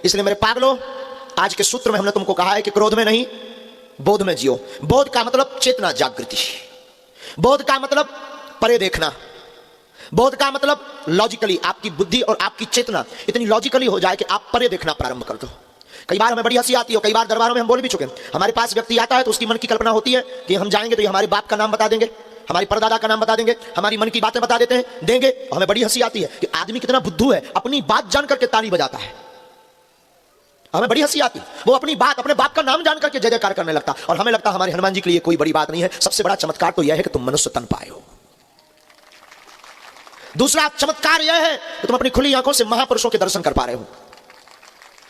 इसलिए मेरे पागलों, आज के सूत्र में हमने तुमको कहा है कि क्रोध में नहीं, बोध में जियो। बोध का मतलब चेतना जागृति, बोध का मतलब परे देखना, बोध का मतलब लॉजिकली आपकी बुद्धि और आपकी चेतना इतनी लॉजिकली हो जाए कि आप परे देखना प्रारंभ कर दो। कई बार हमें बड़ी हंसी आती है, कई बार दरबारों में हम बोल भी चुके हैं, हमारे पास व्यक्ति आता है तो उसकी मन की कल्पना होती है कि हम जाएंगे तो ये हमारे बाप का नाम बता देंगे, हमारी परदादा का नाम बता देंगे, हमारी मन की बातें बता देते हैं, देंगे। और हमें बड़ी हंसी आती है कि आदमी कितना बुद्धू है, अपनी बात जान करके ताली बजाता है। हमें बड़ी हंसी आती, वो अपनी बात, अपने बाप का नाम जान करके जय जयकार करने लगता, और हमें लगता हमारे हनुमान जी के लिए कोई बड़ी बात नहीं है। सबसे बड़ा चमत्कार तो यह है कि तुम मनुष्य तन पाए हो। दूसरा चमत्कार यह है कि तुम अपनी खुली आंखों से महापुरुषों के दर्शन कर पा रहे हो।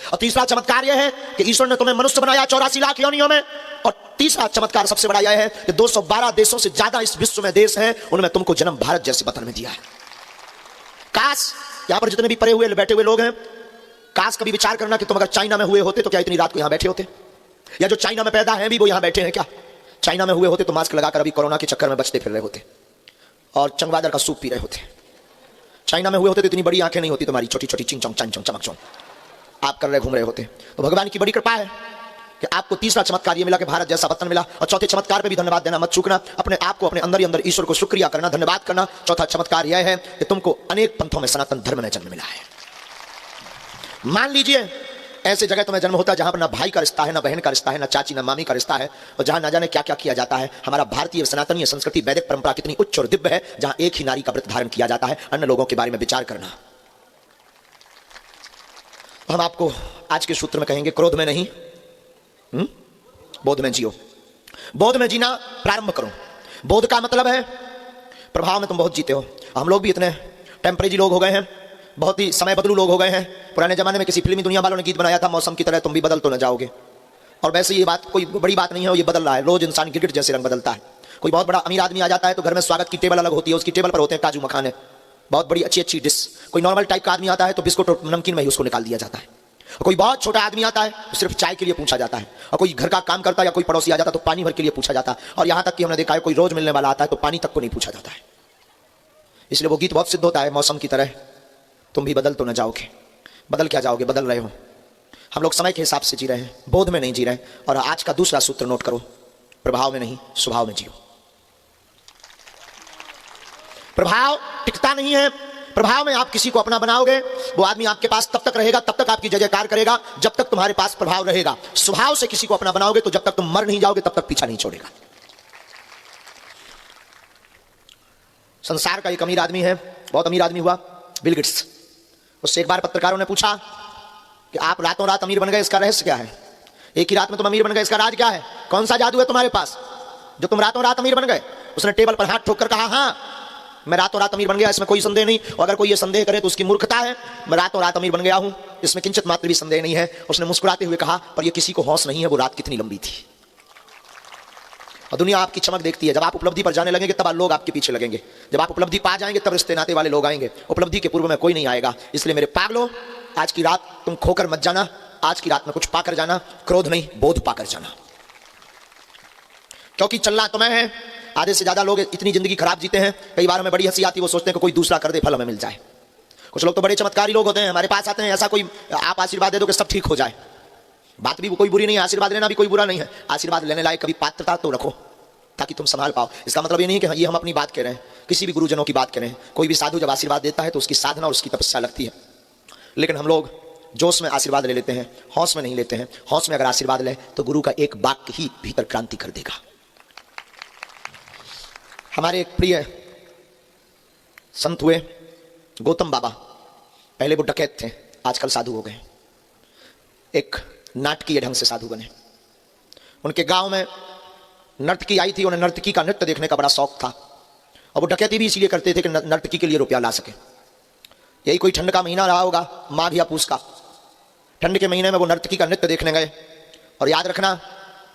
और तीसरा चमत्कार यह है कि ईश्वर ने तुम्हें मनुष्य बनाया 84 लाख योनियों में। और तीसरा चमत्कार सबसे बड़ा यह है कि 212 देशों से ज्यादा इस विश्व में देश हैं, उनमें तुमको जन्म भारत जैसे वतन में दिया है। काश यहां पर जितने भी पड़े हुए बैठे हुए लोग हैं, काश कभी विचार करना कि तुम अगर चाइना में हुए होते तो क्या इतनी रात को यहां बैठे होते, या जो चाइना में पैदा हैं भी वो यहां बैठे हैं क्या? चाइना में हुए होते तो मास्क लगाकर अभी कोरोना के चक्कर में बचते फिर रहे होते और चंगवादर का सूप पी रहे होते। चाइना में हुए होते तो इतनी बड़ी आंखें नहीं होती तुम्हारी, छोटी छोटी चिंग चौंग चंग चौंग चमक चौंग आप कर रहे घूम रहे होते। तो भगवान की बड़ी कृपा है कि आपको तीसरा चमत्कार ये मिला कि भारत जैसा वतन मिला। और चौथे चमत्कार पे भी धन्यवाद देना मत चूकना, अपने आप को अपने अंदर ही अंदर ईश्वर को शुक्रिया करना, धन्यवाद करना। चौथा चमत्कार यह है कि तुमको अनेक पंथों में सनातन धर्म में जन्म मिला है। मान लीजिए ऐसे जगह तुम्हें जन्म होता है जहां पर ना भाई का रिश्ता है, ना बहन का रिश्ता है, ना चाची ना मामी का रिश्ता है, और जहां ना जाने क्या क्या किया जाता है। हमारा भारतीय सनातनीय संस्कृति वैदिक परंपरा कितनी उच्च और दिव्य है, जहां एक ही नारी का व्रत धारण किया जाता है। अन्य लोगों के बारे में विचार करना। हम आपको आज के सूत्र में कहेंगे क्रोध में नहीं, बोध में जियो। बोध में जीना प्रारंभ करो। बोध का मतलब है प्रभाव में तुम बहुत जीते हो। हम लोग भी इतने टेम्परेरी लोग हो गए हैं, बहुत ही समय बदलू लोग हो गए हैं। पुराने जमाने में किसी फिल्मी दुनिया वालों ने गीत बनाया था, मौसम की तरह तुम भी बदल तो न जाओगे। और वैसे ये बात कोई बड़ी बात नहीं है, ये बदल रहा है। रोज इंसान गिरगिट जैसे रंग बदलता है। कोई बहुत बड़ा अमीर आदमी आ जाता है तो घर में स्वागत की टेबल अलग होती है, उसकी टेबल पर होते हैं काजू मखाने, बहुत बड़ी अच्छी अच्छी डिश। कोई नॉर्मल टाइप का आदमी आता है तो बिस्कुट और नमकीन में ही उसको निकाल दिया जाता है। कोई बहुत छोटा आदमी आता है तो सिर्फ चाय के लिए पूछा जाता है। और कोई घर का काम करता है या कोई पड़ोसी आ जाता है तो पानी भर के लिए पूछा जाता है। और यहां तक कि हमने देखा है कोई रोज मिलने वाला आता है तो पानी तक को नहीं पूछा जाता है। इसलिए वो गीत बहुत सिद्ध होता है, मौसम की तरह तुम भी बदल तो न जाओगे। बदल क्या जाओगे, बदल रहे हो। हम लोग समय के हिसाब से जी रहे हैं, बोध में नहीं जी रहे। और आज का दूसरा सूत्र नोट करो, प्रभाव में नहीं स्वभाव में जियो। प्रभाव टिकता नहीं है। प्रभाव में आप किसी को अपना बनाओगे, वो आदमी आपके पास तब तक रहेगा, तब तक आपकी जय जयकार करेगा जब तक तुम्हारे पास प्रभाव रहेगा। स्वभाव से किसी को अपना बनाओगे तो जब तक तुम मर नहीं जाओगे तब तक पीछा नहीं छोड़ेगा। संसार का एक अमीर आदमी है, बहुत अमीर आदमी हुआ, बिल गेट्स। उससे एक बार पत्रकारों ने पूछा कि आप रातों रात अमीर बन गए, इसका रहस्य क्या है? एक ही रात में तुम अमीर बन गए, इसका राज क्या है? कौन सा जादू है तुम्हारे पास जो तुम रातों रात अमीर बन गए? उसने टेबल पर हाथ ठोक कर कहा, हाँ मैं रातों रात अमीर बन गया, इसमें कोई संदेह नहीं। और अगर कोई ये संदेह करे तो उसकी मूर्खता है। मैं रातों रात अमीर बन गया हूं, इसमें किंचित मात्र भी संदेह नहीं है। उसने मुस्कुराते हुए कहा, पर ये किसी को होश नहीं है वो रात कितनी लंबी थी। और दुनिया आपकी चमक देखती है। जब आप उपलब्धि पर जाने लगेंगे तब लोग आपके पीछे लगेंगे। जब आप उपलब्धि पा जाएंगे तब रिश्ते नाते वाले लोग आएंगे। उपलब्धि के पूर्व में कोई नहीं आएगा। इसलिए मेरे पागलों, आज की रात तुम खोकर मत जाना। आज की रात में कुछ पाकर जाना, क्रोध नहीं बोध पाकर जाना। क्योंकि चलना तुम्हें है। आधे से ज्यादा लोग इतनी जिंदगी खराब जीते हैं, कई बार हमें बड़ी हंसी आती है, वो सोचते हैं कि कोई दूसरा कर दे, फल हमें मिल जाए। कुछ लोग तो बड़े चमत्कारी लोग होते हैं, हमारे पास आते हैं, ऐसा कोई आप आशीर्वाद दे दो कि सब ठीक हो जाए। बात भी कोई बुरी नहीं है, आशीर्वाद लेना भी कोई बुरा नहीं है। आशीर्वाद लेने लायक कभी पात्रता तो रखो ताकि तुम संभाल पाओ। इसका मतलब ये नहीं कि ये हम अपनी बात कह रहे हैं, किसी भी गुरुजनों की बात कह रहे हैं। कोई भी साधु जब आशीर्वाद देता है तो उसकी साधना और उसकी तपस्या लगती है। लेकिन हम लोग जोश में आशीर्वाद ले लेते हैं, होश में नहीं लेते हैं। होश में अगर आशीर्वाद ले तो गुरु का एक वाक्य ही भीतर क्रांति कर देगा। हमारे एक प्रिय संत हुए गौतम बाबा, पहले वो डकैत थे, आजकल साधु हो गए। एक नाटकीय ढंग से साधु बने। उनके गांव में नर्तकी आई थी, उन्हें नर्तकी का नृत्य देखने का बड़ा शौक था। और वो डकैती भी इसलिए करते थे कि नर्तकी के लिए रुपया ला सके। यही कोई ठंड का महीना रहा होगा, माघ या पूस का। ठंड के महीने में वो नर्तकी का नृत्य देखने गए। और याद रखना,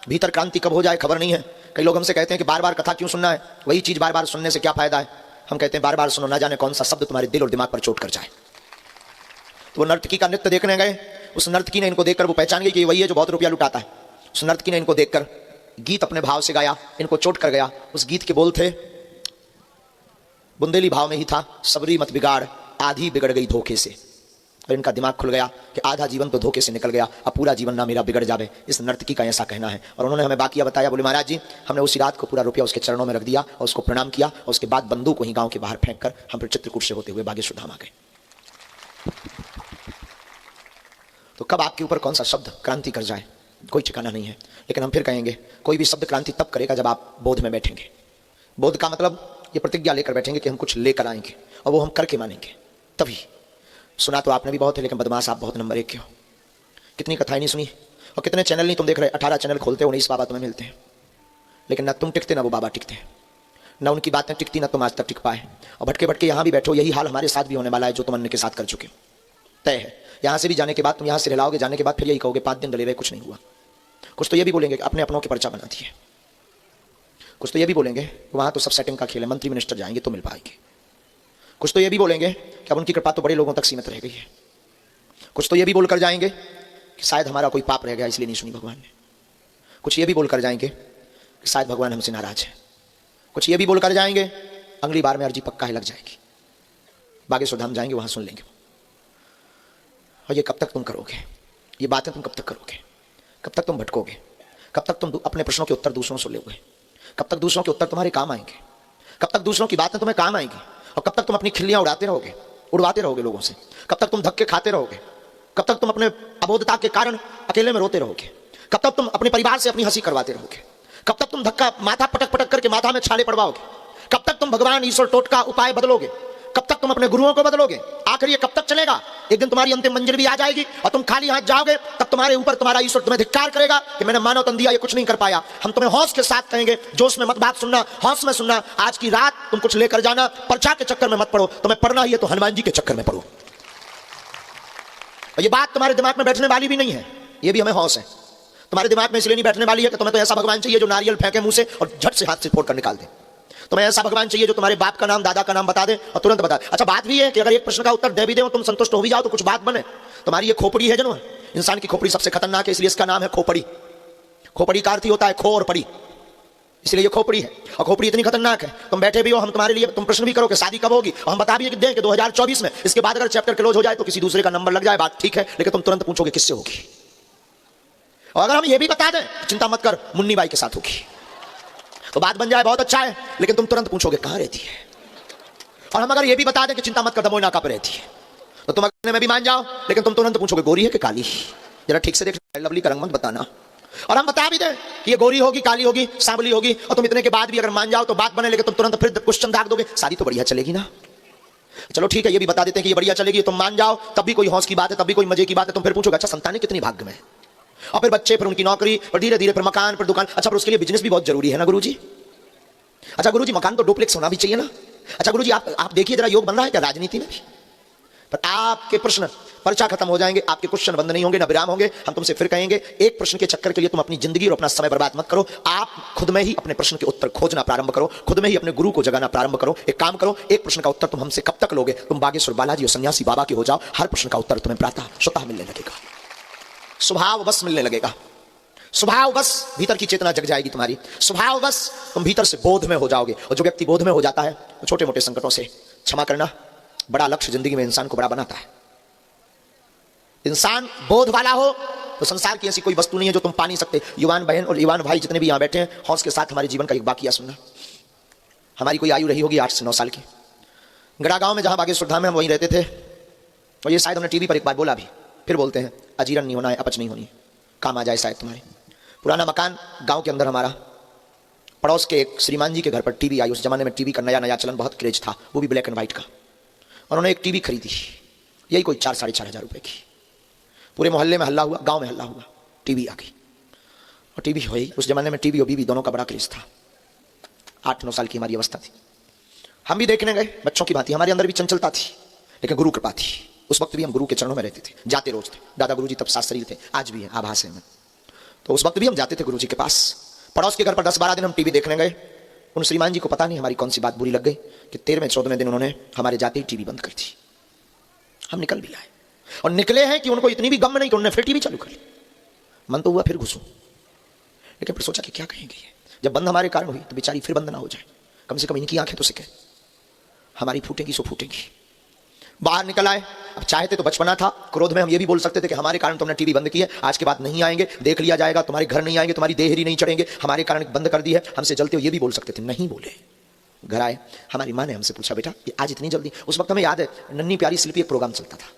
भीतर क्रांति कब हो जाए खबर नहीं है। कई लोग हमसे कहते हैं कि बार बार कथा क्यों सुनना है, वही चीज बार बार सुनने से क्या फायदा है। हम कहते हैं बार बार सुनो, ना जाने कौन सा शब्द तुम्हारे दिल और दिमाग पर चोट कर जाए। तो वो नर्तकी का नृत्य देखने गए। उस नर्तकी ने इनको देखकर वो पहचान गई कि वही है जो बहुत रुपया लुटाता है। उस नर्तकी ने इनको देखकर गीत अपने भाव से गाया, इनको चोट कर गया। उस गीत के बोल थे, बुंदेली भाव में ही था, सबरी मत बिगाड़ आधी बिगड़ गई धोखे से। और इनका दिमाग खुल गया कि आधा जीवन तो धोखे से निकल गया, अब पूरा जीवन ना मेरा बिगड़ जावे। इस नर्तकी का ऐसा कहना है। और उन्होंने हमें बाकिया बताया, बोले महाराज जी हमने उसी रात को पूरा रुपया उसके चरणों में रख दिया और उसको प्रणाम किया और उसके बाद बंदूक वहीं गांव के बाहर फेंक कर हम फिर चित्रकूट से होते हुए बागेश्वर धाम आ गए। तो कब आपके ऊपर कौन सा शब्द क्रांति कर जाए कोई ठिकाना नहीं है। लेकिन हम फिर कहेंगे कोई भी शब्द क्रांति तब करेगा जब आप बोध में बैठेंगे। बोध का मतलब ये प्रतिज्ञा लेकर बैठेंगे कि हम कुछ लेकर आएंगे और वो हम करके मानेंगे। तभी सुना तो आपने भी बहुत है, लेकिन बदमाश आप बहुत नंबर 1 के हो। कितनी कथाएं नहीं सुनी और कितने चैनल नहीं तुम देख रहे। 18 चैनल खोलते हो, 19 बाबा तुम्हें मिलते हैं, लेकिन ना तुम टिकते ना वो बाबा टिकते हैं, ना उनकी बातें टिकती ना तुम आज तक टिक पाए। और भटके भटके यहाँ भी बैठो। यही हाल हमारे साथ भी होने वाला है जो तुम अन्य के साथ कर चुके हो। तय है यहाँ से भी जाने के बाद तुम यहाँ से हिलाओगे, जाने के बाद फिर यही कहोगे 5 दिन डले रहे कुछ नहीं हुआ। कुछ तो ये भी बोलेंगे अपने अपनों की पर्चा बना दी है। कुछ तो ये भी बोलेंगे वहाँ तो सब सेटिंग का खेल है, मंत्री मिनिस्टर जाएंगे तो मिल पाएंगे। कुछ तो ये भी बोलेंगे कि अब उनकी कृपा तो बड़े लोगों तक सीमित रह गई है। कुछ तो ये भी बोलकर जाएंगे कि शायद हमारा कोई पाप रह गया इसलिए नहीं सुनी भगवान ने। कुछ ये भी बोलकर जाएंगे कि शायद भगवान हमसे नाराज है। कुछ ये भी बोलकर जाएंगे अगली बार में अर्जी पक्का है लग जाएगी, बागेश्वर धाम जाएंगे वहां सुन लेंगे। और ये कब तक तुम करोगे? ये बातें तुम कब तक करोगे? कब तक तुम भटकोगे? कब तक तुम अपने प्रश्नों के उत्तर दूसरों से लोगे? कब तक दूसरों के उत्तर तुम्हारे काम आएंगे? कब तक दूसरों की बातें तुम्हें काम आएंगी? और कब तक तुम अपनी खिल्लियां उड़ाते रहोगे, उड़वाते रहोगे लोगों से? कब तक तुम धक्के खाते रहोगे? कब तक तुम अपने अबोधता के कारण अकेले में रोते रहोगे? कब तक तुम अपने परिवार से अपनी हंसी करवाते रहोगे? कब तक तुम धक्का माथा पटक पटक करके माथा में छाले पड़वाओगे? कब तक तुम भगवान ईश्वर टोटका उपाय बदलोगे? कब तक तुम अपने गुरुओं को बदलोगे? आखिर ये कब तक चलेगा? एक दिन तुम्हारी अंतिम मंजिल भी आ जाएगी और तुम खाली हाथ जाओगे, तब तुम्हारे ऊपर तुम्हारा ईश्वर तुम्हें धिक्कार करेगा कि मैंने मानव तन दिया, ये कुछ नहीं कर पाया। हम तुम्हें हौस के साथ कहेंगे, जोश में मत बात सुनना, हौस में सुनना। आज की रात तुम कुछ लेकर जाना, पर्चा के चक्कर में मत पड़ो। तुम्हें पढ़ना ही है तो हनुमान जी के चक्कर में पढ़ो। और ये बात तुम्हारे दिमाग में बैठने वाली भी नहीं है, ये भी हमें हौस है। तुम्हारे दिमाग में इसलिए नहीं बैठने वाली है कि तुम्हें तो ऐसा भगवान चाहिए जो नारियल फेंके मुंह से और झट से हाथ से फोड़ कर निकाल दे। तुम्हें ऐसा भगवान चाहिए जो तुम्हारे बाप का नाम दादा का नाम बता दे और तुरंत बता दे। अच्छा बात भी है कि अगर एक प्रश्न का उत्तर दे भी दे तुम संतुष्ट हो भी जाओ तो कुछ बात बने। तुम्हारी ये खोपड़ी है जो इंसान की खोपड़ी सबसे खतरनाक है, इसलिए इसका नाम है खोपड़ी। खोपड़ी का अर्थ ही होता है खो और पड़ी, इसलिए ये खोपड़ी है। और खोपड़ी इतनी खतरनाक है, तुम बैठे भी हो, हम तुम्हारे लिए तुम प्रश्न भी करो कि शादी कब होगी, और हम बता भी दें कि 2024 में। इसके बाद अगर चैप्टर क्लोज हो जाए तो किसी दूसरे का नंबर लग जाए, बात ठीक है, लेकिन तुम तुरंत पूछोगे किससे होगी। और अगर हम ये भी बता दें चिंता मत कर मुन्नी बाई के साथ होगी, तो बात बन जाए बहुत अच्छा है, लेकिन तुम तुरंत पूछोगे कहां रहती है। और हम अगर ये भी बता दें कि चिंता मत कर दमोई नाका पर रहती है, तो तुम अगले में भी मान जाओ, लेकिन तुम तुरंत पूछोगे गोरी है कि काली। जरा ठीक से देख, लवली का रंग मत बताना। और हम बता भी दें कि ये गोरी होगी, काली होगी, सांवली होगी, और तुम इतने के बाद भी अगर मान जाओ तो बात बने, लेकिन तुम तुरंत फिर क्वेश्चन दाग दोगे, शादी तो बढ़िया चलेगी ना। चलो ठीक है, ये भी बता देते हैं कि ये बढ़िया चलेगी, तुम मान जाओ, तब भी कोई हौस की बात है, तब भी कोई मजे की बात है। तुम फिर पूछोगे अच्छा संतानें कितनी भाग्य में, और फिर बच्चे, फिर उनकी नौकरी, और धीरे धीरे फिर मकान, फिर दुकान। अच्छा फिर उसके लिए बिजनेस भी बहुत जरूरी है ना गुरुजी। अच्छा गुरुजी मकान तो डुप्लेक्स होना भी चाहिए ना। अच्छा गुरुजी आप देखिए जरा योग बन रहा है क्या राजनीति में भी। पर आपके प्रश्न पर्चा खत्म हो जाएंगे, आपके क्वेश्चन बंद नहीं होंगे, ना विराम होंगे। हम तुमसे फिर कहेंगे एक प्रश्न के चक्कर के लिए तुम अपनी जिंदगी और अपना समय बर्बाद मत करो। आप खुद में ही अपने प्रश्न के उत्तर खोजना प्रारंभ करो, खुद में ही अपने गुरु को जगाना प्रारंभ करो। एक काम करो, एक प्रश्न का उत्तर तुम हमसे कब तक लोगे? तुम बागेश्वर बालाजी और सन्यासी बाबा के हो जाओ, हर प्रश्न का उत्तर तुम्हें प्रातः स्वतः मिलने लगेगा, स्वभाव बस मिलने लगेगा। स्वभाव बस भीतर की चेतना जग जाएगी तुम्हारी, स्वभाव बस तुम भीतर से बोध में हो जाओगे। और जो व्यक्ति बोध में हो जाता है तो छोटे मोटे संकटों से क्षमा करना बड़ा लक्ष्य जिंदगी में इंसान को बड़ा बनाता है। इंसान बोध वाला हो तो संसार की ऐसी कोई वस्तु नहीं है जो तुम पा नहीं सकते। युवान बहन और युवान भाई जितने भी यहाँ बैठे हैं, हौस के साथ हमारे जीवन का एक वाकया सुनना। हमारी कोई आयु रही होगी 8 से 9 साल की। गड़ा गांव में जहां बागेश्वर धाम में हम वहीं रहते थे, और ये शायद हमने टीवी पर एक बार बोला भी, फिर बोलते हैं, अजीरन नहीं होना है, अपच नहीं होनी है, काम आ जाए शायद तुम्हारे। पुराना मकान गांव के अंदर हमारा, पड़ोस के एक श्रीमान जी के घर पर टीवी आई। उस जमाने में टीवी का नया नया चलन बहुत क्रेज था, वो भी ब्लैक एंड व्हाइट का। उन्होंने एक टीवी खरीदी, यही कोई 4-4.5 हज़ार रुपए की। पूरे मोहल्ले में हल्ला हुआ, गांव में हल्ला हुआ, टीवी आ गई। और टीवी हुई, उस जमाने में टीवी और बीवी दोनों का बड़ा क्रेज था। 8-9 साल की हमारी अवस्था थी, हम भी देखने गए, बच्चों की बात थी, हमारे अंदर भी चंचलता थी, लेकिन गुरु कृपा थी। उस वक्त भी हम गुरु के चरणों में रहते थे, जाते रोज थे। दादा गुरु जी तब शास्त्री थे, आज भी है, आभास है में। तो उस वक्त भी हम जाते थे गुरु जी के पास। पड़ोस के घर पर 10-12 दिन हम टीवी देखने गए। उन श्रीमान जी को पता नहीं हमारी कौन सी बात बुरी लग गई कि 13वें-14वें दिन उन्होंने हमारे जाते ही टीवी बंद कर दी। हम निकल भी आए, और निकले हैं कि उनको इतनी भी गम नहीं कि उन्होंने फिर टीवी चालू कर ली। मन तो हुआ फिर घुसूं, लेकिन फिर सोचा कि क्या कहेंगे ये, जब बंद हमारे कारण हुई तो बेचारी फिर बंद ना हो जाए, कम से कम इनकी आंखें तो सिके, हमारी फूटेंगी सो फूटेंगी। बाहर निकल आए। अब चाहते तो बचपना था, क्रोध में हम ये भी बोल सकते थे कि हमारे कारण तुमने टीवी बंद की है, आज के बाद नहीं आएंगे, देख लिया जाएगा, तुम्हारे घर नहीं आएंगे, तुम्हारी देहरी नहीं चढ़ेंगे, हमारे कारण बंद कर दी है, हमसे जलते हो, ये भी बोल सकते थे। नहीं बोले। घर आए, हमारी माँ ने हमसे पूछा, बेटा ये आज इतनी जल्दी? उस वक्त हमें याद है नन्ही प्यारी शिल्पी एक प्रोग्राम चलता था।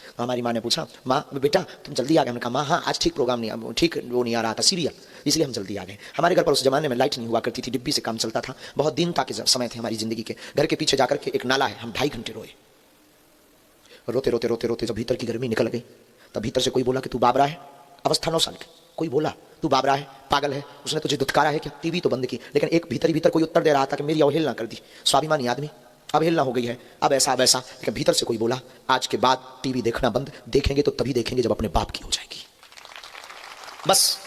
तो हमारी माँ ने पूछा, माँ बेटा तुम जल्दी आ गए? हमने कहा माँ हाँ आज ठीक प्रोग्राम नहीं, ठीक वो नहीं आ रहा था सीरियल, इसलिए हम जल्दी आ गए। हमारे घर पर उस जमाने में लाइट नहीं हुआ करती थी, डिब्बी से काम चलता था, बहुत दीनता के समय थे हमारी जिंदगी के। घर के पीछे जाकर के एक नाला है, हम 2.5 घंटे रोए। रोते रोते रोते रोते जब भीतर की गर्मी निकल गई, तब भीतर से कोई बोला कि तू बाबरा है। अवस्था 9 साल की, कोई बोला तू बाबरा है, पागल है, उसने तुझे दुत्कारा है क्या? टीवी तो बंद की। लेकिन एक भीतर ही भीतर कोई उत्तर दे रहा था कि मेरी अवहेलना कर दी, स्वाभिमानी आदमी, अवहेलना हो गई है, अब ऐसा अब ऐसा। लेकिन भीतर से कोई बोला आज के बाद टीवी देखना बंद, देखेंगे तो तभी देखेंगे जब अपने बाप की हो जाएगी। बस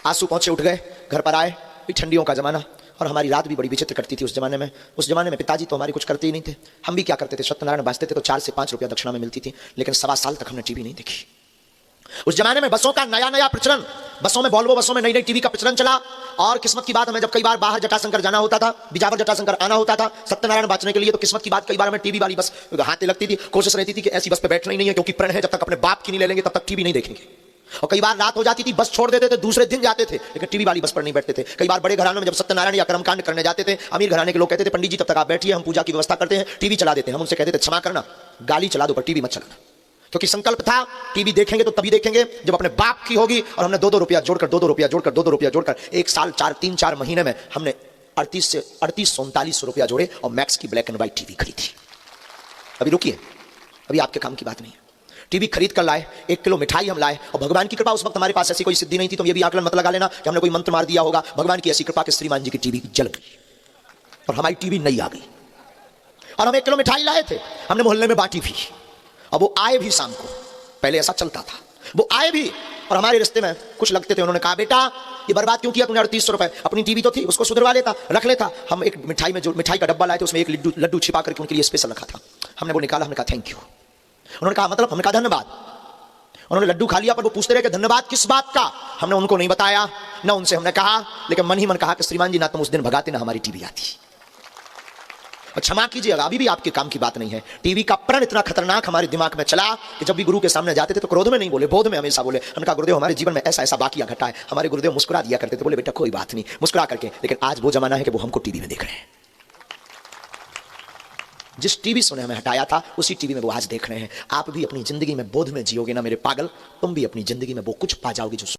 आंसू पहुंचे, उठ गए, घर पर आए। ठंडियों का जमाना, और हमारी रात भी बड़ी विचित्र कटती थी उस जमाने में। उस जमाने में पिताजी तो हमारे कुछ करते ही नहीं थे, हम भी क्या करते थे, सत्यनारायण बाजते थे तो 4 से 5 रुपया दक्षिणा में मिलती थी। लेकिन 1.25 साल तक हमने टीवी नहीं देखी। उस जमाने में बसों का नया नया प्रचलन, बसों में वॉल्वो बसों में नई नई टीवी का प्रचलन चला। और किस्मत की बात, हमें जब कई बार बाहर जटाशंकर जाना होता था, बिजावर जटाशंकर आना होता था सत्यनारायण बांचने के लिए, तो किस्मत की बात कई बार हमें टीवी वाली बस हाथे लगती थी। कोशिश रहती थी कि ऐसी बस पे बैठना ही नहीं है, क्योंकि प्रण है जब तक अपने बाप की नहीं ले लेंगे तब तक टीवी नहीं देखेंगे। और कई बार रात हो जाती थी, बस छोड़ देते थे, दूसरे दिन जाते थे, लेकिन टीवी वाली बस पर नहीं बैठते थे। कई बार बड़े घरानों में जब सत्यनारायण या कर्मकांड करने जाते थे, अमीर घराने के लोग कहते थे पंडित जी तब तक आप बैठिए, हम पूजा की व्यवस्था करते हैं, टीवी चला देते हैं। हम उनसे कहते थे क्षमा करना, गाली चला दो पर टीवी मत चलाना, क्योंकि संकल्प था टीवी देखेंगे तो तभी देखेंगे जब अपने बाप की होगी। और हमने 2-2 रुपया जोड़कर 2-2 रुपया जोड़कर 2-2 रुपया जोड़कर 1 साल 3-4 महीने में हमने 38 रुपया जोड़े और मैक्स की ब्लैक एंड व्हाइट टीवी खरीदी। अभी रुकिए, अभी आपके काम की बात नहीं है। टीवी खरीद कर लाए, 1 किलो मिठाई हम लाए, और भगवान की कृपा, उस वक्त हमारे पास ऐसी कोई सिद्धि नहीं थी, तो ये भी आकलन मत लगा लेना कि हमने कोई मंत्र मार दिया होगा। भगवान की ऐसी कृपा कि श्रीमान जी की टीवी जल गई और हमारी टीवी नई आ गई। और हम 1 किलो मिठाई लाए थे, हमने मोहल्ले में बांटी भी, और वो आए भी शाम को, पहले ऐसा चलता था, वो आए भी और हमारे रिश्ते में कुछ लगते थे। उन्होंने कहा बेटा ये बर्बाद क्यों किया तूने? 38 रुपए, अपनी टीवी तो थी उसको सुधरवा लेता, रख लेता। हम एक मिठाई में जो मिठाई का डब्बा लाए थे उसमें एक लड्डू छिपा करके उनके लिए स्पेशल रखा था। हमने वो निकाला, हमने कहा थैंक यू। उन्होंने कहा मतलब? हमने कहा धन्यवाद। उन्होंने लड्डू खा लिया, पर वो पूछते रहे कि धन्यवाद किस बात का। हमने उनको नहीं बताया, ना उनसे हमने कहा, लेकिन मन ही मन कहा कि श्रीमान जी ना तुम उस दिन भगाते ना हमारी टीवी आती। और क्षमा कीजिएगा, अभी भी आपके काम की बात नहीं है। टीवी का प्रण इतना खतरनाक हमारे दिमाग में चला कि जब भी गुरु के सामने जाते थे तो क्रोध में नहीं बोले, बोध में हमेशा बोले। हमने कहा गुरुदेव हमारे जीवन में ऐसा ऐसा वाकया घटा है। हमारे गुरुदेव मुस्कुरा दिया करते थे, बोले बेटा कोई बात नहीं, मुस्कुरा करके। लेकिन आज वो जमाना है कि वो हमको टीवी में देख रहे हैं। जिस टीवी से उन्हें हमें हटाया था उसी टीवी में वो आज देख रहे हैं। आप भी अपनी जिंदगी में बोध में जियोगे ना मेरे पागल, तुम भी अपनी जिंदगी में वो कुछ पा जाओगे जो